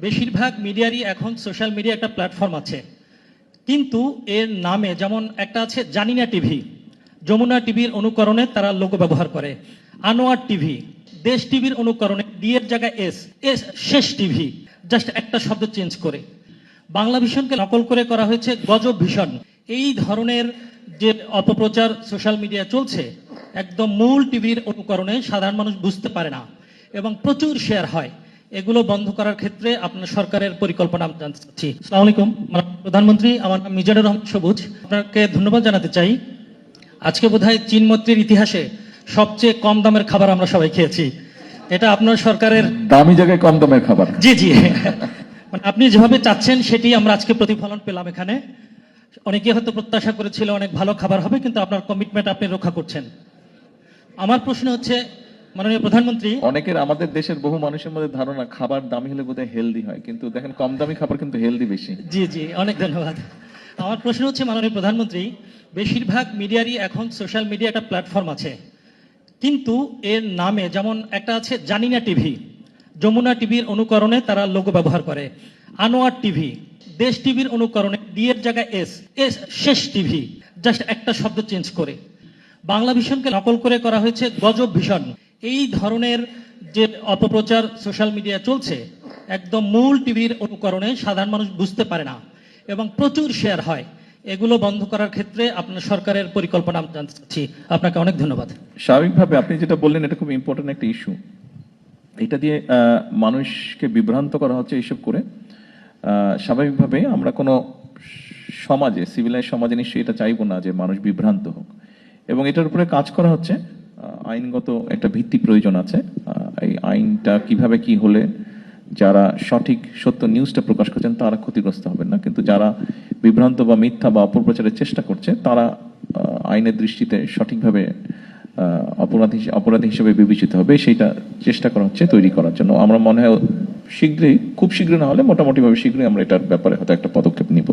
বেশিরভাগ মিডিয়ারই এখন social media একটা প্ল্যাটফর্ম আছে, কিন্তু এর নামে যেমন একটা আছে জানিনা টিভি, যমুনা টিভির অনুকরণে তারা লোগো ব্যবহার করে, আনোয়ার টিভি, দেশ টিভির অনুকরণে ডি এর জায়গায় এস এস শেষ টিভি, জাস্ট একটা শব্দ চেঞ্জ করে বাংলা ভীষণকে নকল করে করা হয়েছে গজব ভীষণ। এই ধরনের যে অপপ্রচার সোশ্যাল মিডিয়া চলছে, একদম মূল টিভির অনুকরণে সাধারণ মানুষ বুঝতে পারে না এবং প্রচুর শেয়ার হয়। এগুলো বন্ধ করার ক্ষেত্রে আপনার সরকারের পরিকল্পনা আমি জানতে চাচ্ছি। আসসালামু আলাইকুম প্রধানমন্ত্রী, আমার নাম মিজানুর রহমান সবুজ। আপনাকে ধন্যবাদ জানাতে চাই। আজকে বোধহয় চীন মৈত্রীর ইতিহাসে সবচেয়ে কম দামের খাবার আমরা সবাই খেয়েছি। এটা আপনার সরকারের দামি জায়গায় কম দামের খাবার। জি জি, মানে আপনি যেভাবে চাচ্ছেন সেটি আমরা আজকে প্রতিফলন পেলাম এখানে। অনেকে হয়তো প্রত্যাশা করেছিল অনেক ভালো খাবার হবে, কিন্তু আপনার কমিটমেন্ট আপনি রক্ষা করছেন। আমার প্রশ্ন হচ্ছে, মাননীয় প্রধানমন্ত্রী, অনেকের আমাদের দেশের বহু মানুষের মধ্যে ধারণা খাবার দামি হলে বোধহয় হেলদি হয়, কিন্তু দেখেন কম দামি খাবার কিন্তু হেলদি বেশি। জি জি, অনেক ধন্যবাদ। আমার প্রশ্ন হচ্ছে, মাননীয় প্রধানমন্ত্রী, বেশিরভাগ মিডিয়ারই এখন সোশ্যাল মিডিয়া একটা প্ল্যাটফর্ম আছে, কিন্তু এর নামে যেমন একটা আছে জানিনা টিভি, যমুনা টিভির অনুকরণে তারা লোগো ব্যবহার করে, আনোয়ার টিভি, দেশ টিভির অনুকরণে ডি এর জায়গায় এস এস শেষ টিভি, জাস্ট একটা শব্দ চেঞ্জ করে বাংলা ভীষণকে নকল করে করা হয়েছে গজব ভীষণ। এই ধরনের যে অপপ্রচার সোশ্যাল মিডিয়া চলছে, একদম মূল টিভির অনুকরণে সাধারণ মানুষ বুঝতে পারে না এবং প্রচুর শেয়ার হয়। এগুলো বন্ধ করার ক্ষেত্রে আপনার সরকারের পরিকল্পনা আমি জানতে চাচ্ছি। আপনাকে অনেক ধন্যবাদ। স্বাভাবিকভাবে আপনি যেটা বললেন এটা খুব ইম্পর্টেন্ট একটা ইস্যু। এটা দিয়ে মানুষকে বিভ্রান্ত করা হচ্ছে এইসব করে। স্বাভাবিকভাবে আমরা কোনো সমাজে, সিভিলাইজ সমাজে নিশ্চয়ই এটা চাইবো না যে মানুষ বিভ্রান্ত হোক, এবং এটার উপরে কাজ করা হচ্ছে। আইনগত একটা ভিত্তি প্রয়োজন আছে। এই আইনটা কিভাবে কি হলে যারা সঠিক সত্য নিউজটা প্রকাশ করছেন তারা ক্ষতিগ্রস্ত হবেন না, কিন্তু যারা বিভ্রান্ত বা মিথ্যা বা অপপ্রচারের চেষ্টা করছে তারা আইনের দৃষ্টিতে সঠিকভাবে অপরাধী হিসেবে বিবেচিত হবে, সেইটা চেষ্টা করা হচ্ছে তৈরি করার জন্য। আমরা মনে হয় শীঘ্রই, খুব শীঘ্রই না হলে মোটামুটিভাবে শীঘ্রই আমরা এটার ব্যাপারে হয়তো একটা পদক্ষেপ নিব।